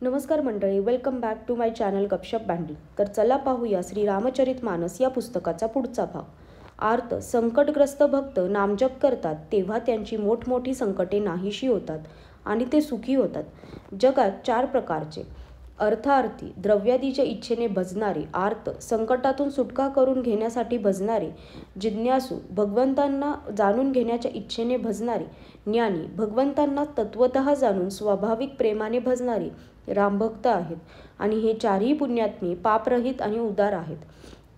नमस्कार मंडळी, welcome back to my channel Gapshap Bandi. तर चला पाहूया श्री रामचरितमानस या पुस्तकाचा पुढचा भाग. आर्त संकटग्रस्त भक्त नामजप करतात तेव्हा त्यांची मोठमोठी संकटे नाहीशी होतात आणि ते सुखी होतात. जगात 4 प्रकारचे अर्थार्थी, द्रव्यादीच्या इच्छेने भजणारे, आर्त संकटातून सुटका करून घेण्यासाठी भजणारे, जिज्ञासू भगवंतांना जाणून घेण्याच्या इच्छेने भजणारे, ज्ञानी भगवंतांना तत्वतः जाणून स्वाभाविक प्रेमाने भजणारे रामभक्त आहेत. आणि हे 4ही पुण्यात्मे पापरहित आणि उदार आहेत.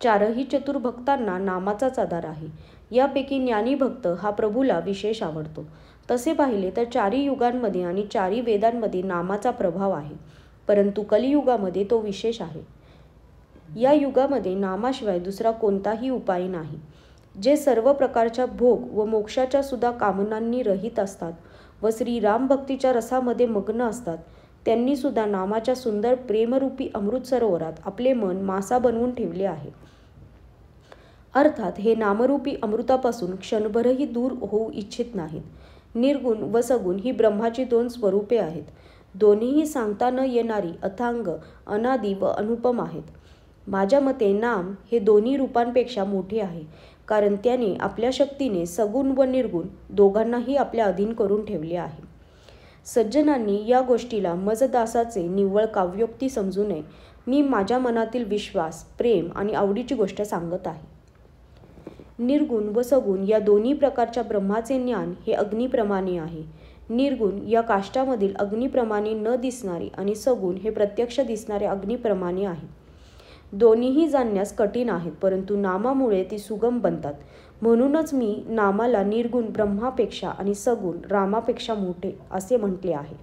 4ही चतुर भक्तांना नामाचाच आधार आहे. यापैकी ज्ञानी भक्त हा प्रभूला विशेष आवडतो. तसे पाहिले तर 4ही युगांमध्ये आणि 4ही वेदांमध्ये नामाचा प्रभाव आहे, परंतु कलियुगामध्ये तो विशेष आहे. या युगामध्ये नामाशिवाय दुसरा कोणताही उपाय नाही. जे सर्व प्रकारच्या भोग व मोक्षाच्या सुद्धा कामनांनी रहित असतात व श्री राम भक्तीच्या रसामध्ये मग्न असतात, त्यांनी सुद्धा नामाच्या सुंदर प्रेमरूपी अमृत सरोवरात आपले मन मासा बनवून ठेवले आहे. अर्थात हे नामरूपी अमृतापासून क्षणभरही दूर होऊ इच्छित नाहीत. निर्गुण व सगुण ही ब्रह्माची 2 स्वरूपे आहेत. दोन्हीही सांगता न येणारी, अथांग, अनादी व अनुपम आहेत. माझ्या मते नाम हे दोन्ही रूपांपेक्षा मोठे आहे, कारण त्याने आपल्या शक्तीने सगुण व निर्गुण दोघांनाही आपल्या अधीन करून ठेवले आहे. सज्जनांनी या गोष्टीला मजदासाचे निव्वळ काव्योक्ती समजू नये. मी माझ्या मनातील विश्वास, प्रेम आणि आवडीची गोष्ट सांगत आहे. निर्गुण व सगुण या दोन्ही प्रकारच्या ब्रह्माचे ज्ञान हे अग्नीप्रमाणे आहे. निर्गुण या काष्ठामधील अग्नीप्रमाणे न दिसणारे आणि सगुण हे प्रत्यक्ष दिसणारे अग्नीप्रमाणे आहे. दोन्हीही जाणण्यास कठीण आहेत, परंतु नामामुळे ती सुगम बनतात. म्हणूनच मी नामाला निर्गुण ब्रह्मापेक्षा आणि सगुण रामापेक्षा मोठे असे म्हटले आहे.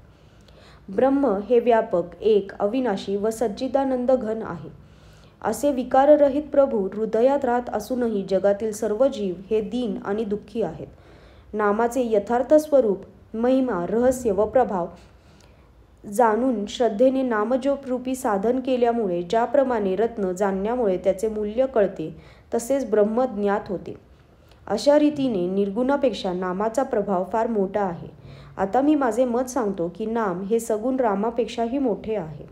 ब्रह्म हे व्यापक, एक, अविनाशी व सच्चिदानंद घन आहे. असे विकाररहित प्रभू हृदयात राहत असूनही जगातील सर्व जीव हे दीन आणि दुःखी आहेत. नामाचे यथार्थ स्वरूप, महिमा, रहस्य व प्रभाव जाणून श्रद्धेने नामजपरूपी साधन केल्यामुळे ज्याप्रमाणे रत्न जाणण्यामुळे त्याचे मूल्य कळते, तसेच ब्रह्म ज्ञात होते. अशा रीतीने निर्गुणापेक्षा नामाचा प्रभाव फार मोठा आहे. आता मी माझे मत सांगतो की नाम हे सगुण रामापेक्षाही मोठे आहे.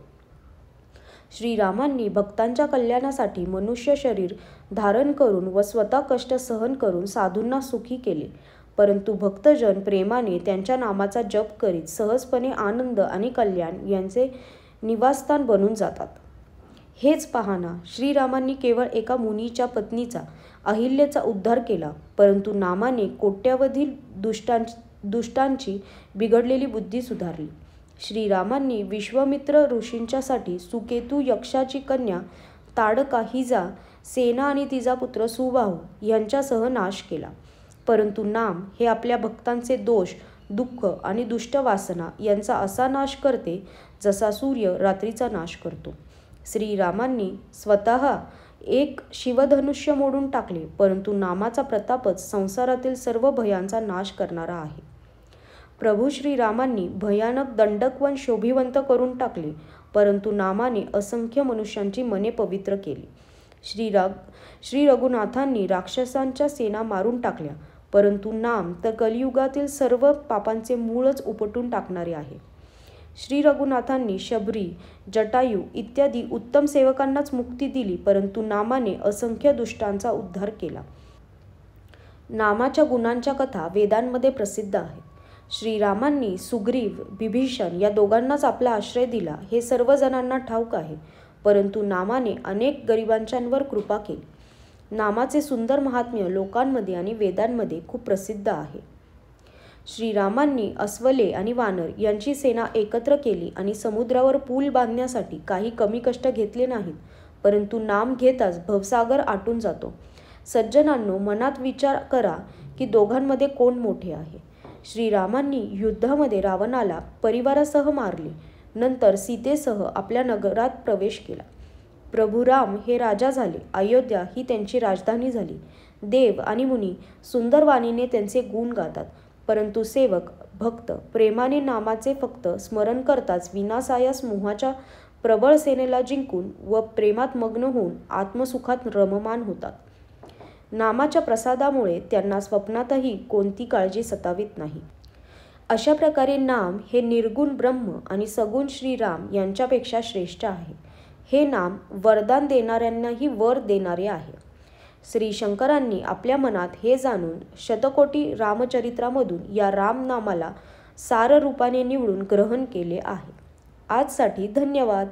श्रीरामांनी भक्तांच्या कल्याणासाठी मनुष्य शरीर धारण करून व स्वतः कष्ट सहन करून साधूंना सुखी केले, परंतु भक्तजन प्रेमाने त्यांच्या नामाचा जप करीत सहजपणे आनंद आणि कल्याण यांचे निवासस्थान बनून जातात. हेच पाहना, श्रीरामांनी केवळ एका मुनीच्या पत्नीचा, अहिल्याचा उद्धार केला, परंतु नामाने कोट्यावधी दुष्टांची बिघडलेली बुद्धी सुधारली. श्रीरामांनी विश्वामित्र ऋषींच्यासाठी सुकेतू यक्षाची कन्या ताडका हिचा, सेना आणि तिचा पुत्र सुबाहू यांच्यासह नाश केला. परंतु नाम हे आपल्या भक्तांचे दोष, दुःख आणि दुष्ट वासना यांचा असा नाश करते जसा सूर्य रात्रीचा नाश करतो. श्रीरामांनी स्वतः एक शिवधनुष्य मोडून टाकले, परंतु नामाचा प्रतापच संसारातील सर्व भयांचा नाश करणारा आहे. प्रभू श्रीरामांनी भयानक दंडकवन शोभिवंत करून टाकले, परंतु नामाने असंख्य मनुष्यांची मने पवित्र केली. श्री रघुनाथांनी राक्षसांच्या सेना मारून टाकल्या, परंतु नाम तर कलियुगातील सर्व पापांचे मूळच उपटून टाकणारे आहे. श्री रघुनाथांनी शबरी, जटायू इत्यादी उत्तम सेवकांनाच मुक्ती दिली, परंतु नामाने असंख्य दुष्टांचा उद्धार केला. नामाच्या गुणांच्या कथा वेदांमध्ये प्रसिद्ध आहेत. श्रीरामांनी सुग्रीव, बिभीषण या दोघांनाच आपला आश्रय दिला हे सर्व जणांना ठाऊक आहे, परंतु नामाने अनेक गरिबांच्यांवर कृपा केली. नामाचे सुंदर महात्म्य लोकांमध्ये आणि वेदांमध्ये खूप प्रसिद्ध आहे. श्रीरामांनी अस्वले आणि वानर यांची सेना एकत्र केली आणि समुद्रावर पूल बांधण्यासाठी काही कमी कष्ट घेतले नाहीत, परंतु नाम घेताच भवसागर आटून जातो. सज्जनांनो, मनात विचार करा की दोघांमध्ये कोण मोठे आहे. श्रीरामांनी युद्धामध्ये रावणाला परिवारासह मारले, नंतर सीतेसह आपल्या नगरात प्रवेश केला. प्रभू राम हे राजा झाले, अयोध्या ही त्यांची राजधानी झाली. देव आणि मुनी सुंदर वाणीने त्यांचे गुण गातात, परंतु सेवक भक्त प्रेमाने नामाचे फक्त स्मरण करताच विनासायास मोहाच्या प्रबळ सेनेला जिंकून व प्रेमात मग्न होऊन आत्मसुखात रममाण होतात. नामाच्या प्रसादामुळे त्यांना स्वप्नातही कोणती काळजी सतावित नाही. अशा प्रकारे नाम हे निर्गुण ब्रह्म आणि सगुण श्रीराम यांच्यापेक्षा श्रेष्ठ आहे. हे नाम वरदान देणाऱ्यांनाही वर देणारे आहे. श्री शंकरांनी आपल्या मनात हे जाणून शतकोटी रामचरित्रामधून या रामनामाला सार रूपाने निवडून ग्रहण केले आहे. आजसाठी धन्यवाद.